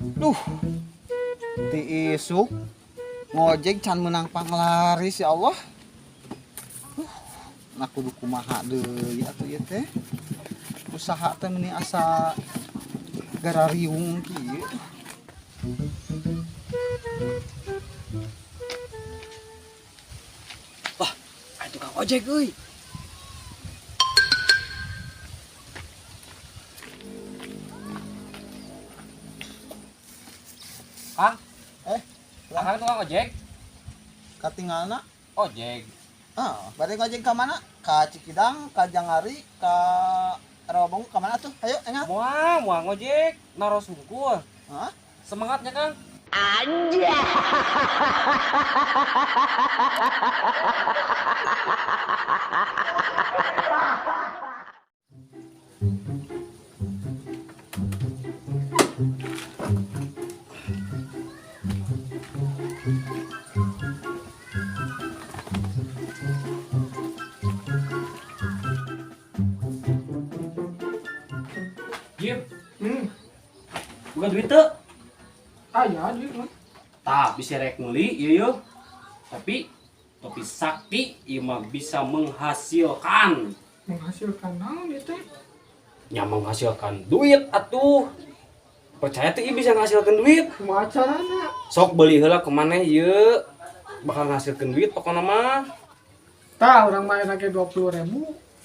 Duh, ti isuk ngojek can menang panglaris ya Allah. Nah kudu kumaha deui atuh ieu teh. Usaha teh meni asa garariung kieu. Wah, aya tukang ojek euy. Kang, Eh, Kang tukang ojek? katinggalna. Ojek. Bade ngojek ka mana? Ka Cikidang, ka Jangari, ka Rawabongo, ka mana tuh? Ayo, enggak? Muang ngojek, naro sungkul. Hah? Semangatnya, Kang. Jim, bukan duit tuh. Ya duit mah. Tah, bisa rek meuli ieu yeuh. Tapi sakti ieu mah bisa menghasilkan. Menghasilkan naon ieu teh? Ya menghasilkan duit atuh. Percaya tuh ieu bisa menghasilkan duit. Kumaha carana? Sok beli heula ke mana ieu. Bakal ngasilkeun duit pokona mah. Tah urang mah enake 20.000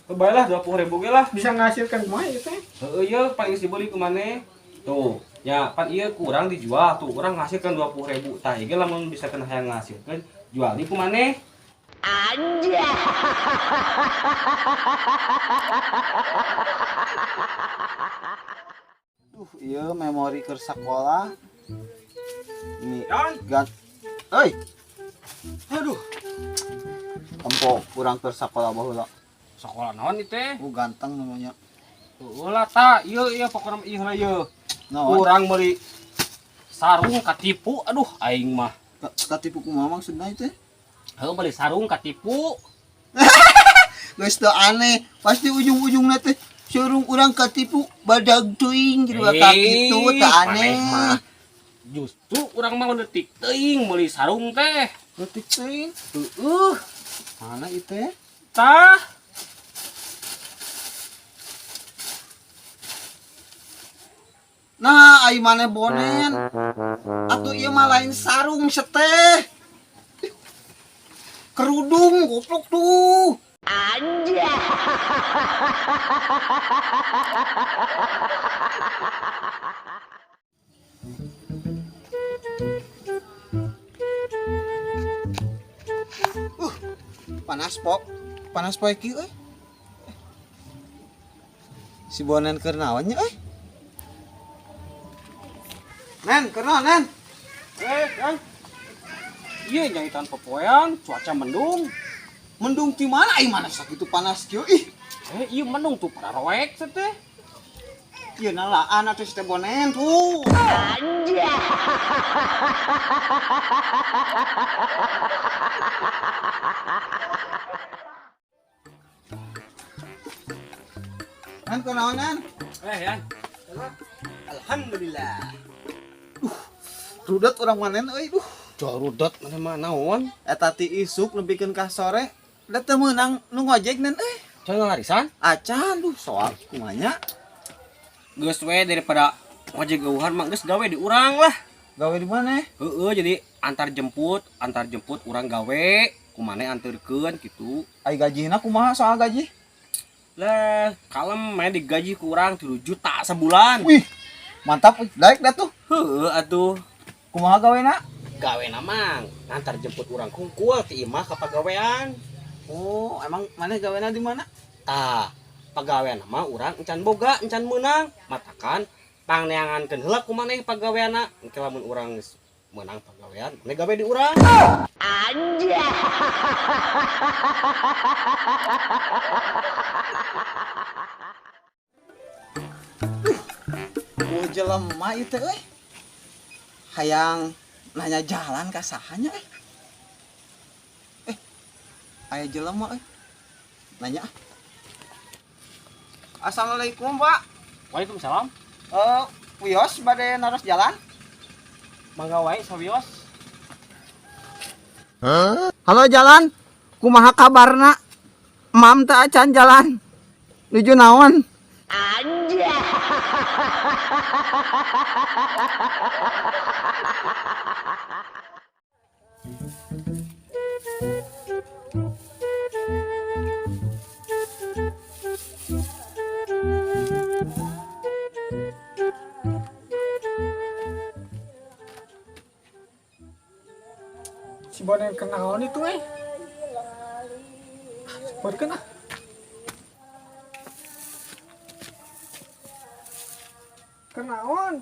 Baiklah 20.000 ge lah. bisa ngasilkan kumaha ieu teh? Heeh ieu paling geus dibeli ku maneh. Tuh, ya pan ieu kurang dijual tuh, urang ngasilkeun 20.000. Tah ieu lamun bisa kena hayang ngasilkeun, jual di ku maneh. Iya memori ke sekolah. Ini Yan. Hei. Aduh. Empok kurang ke sekolah baheula. Sekolah naon ieu teh? Ganteng namanya. Heuh lah tah, ieu pokona ieu heula ieu. Naon? Urang meuli sarung katipu, aduh aing mah. Katipu kumaha maksudna teh? Heuh meuli sarung katipu. Geus teu aneh, pasti ujung-ujungna teh sarung urang katipu badag teuing jadi bakal kitu teu aneh. Mah. Justru urang mah leutik teuing meuli sarung teh. Leutik teuing. Heuh, Mana ieu teh? tah. Nah, ai maneh bonen. Atuh ieu mah lain sarung seteh. Kerudung goblok tuh. Panas poe kieu euy. Si bonen keur naon nya euy? Nen, keur naon nen? Kan. Iya nyanyitan pepoean, cuaca mendung. Mendung ti mana ai mana sakitu panas kieu ih. Iya mendung tuh pada roek teh. Ieu nalaan atuh si teh bonen tuh. Nen keur naon nen? Yan. Alhamdulillah. Rudet urang manen euy duh. Jual rudot mana naon? Eta ti isuk lebihkeun ka sore. Da teu meunang nu ngojek nen euy. Jual ngarisan? Acan duh soal kumanya. Geus we daripada ngojek geuhan mah geus gawe di urang lah. Gawe di mana? Heeh jadi antar jemput urang gawe, kumaneh anterkeun gitu. Ai gajina kumaha soal gaji? Lah, kalem main digaji ku urang 3 juta sebulan. Wih, mantap wih. Daek dah tuh. Heueuh atuh. Kumaha gawena? Gawe namang antar jemput urang kungkul ti imah ka pagawean. Oh, emang mana gawena di mana? Tah, pagawean mah urang encan boga, encan meunang. Matakan pangneangankeun heula ku maneh pagaweanna. Engke lamun urang geus meunang pagawean, maneh gawe di urang. Oh, jelema ieu teh euy. Hayang nanya jalan ka sahanya euy. Aya jelema euy. Nanya. Assalamualaikum, Pak. Waalaikumsalam. Wios bade naros jalan? Mangga wae sawios. Halo jalan, kumaha kabarna? Mam teh acan jalan. Nuju naon? Si Bonen kenaon itu Sebut kena. Kenaon?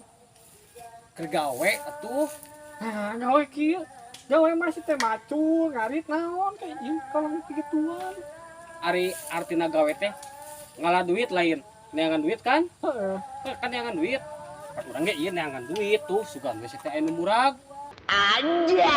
Kergawe atuh. Nah, gawe kieu. Gawe masih teh macul, ngarit naon kayak ieu kalau pigituan. Ari artina gawe teh ngalah duit lain. Neangan duit kan? Heeh. Kan neangan duit. Kan urang ge ieu neangan duit tuh sugan geus teh anu murag. Anjay.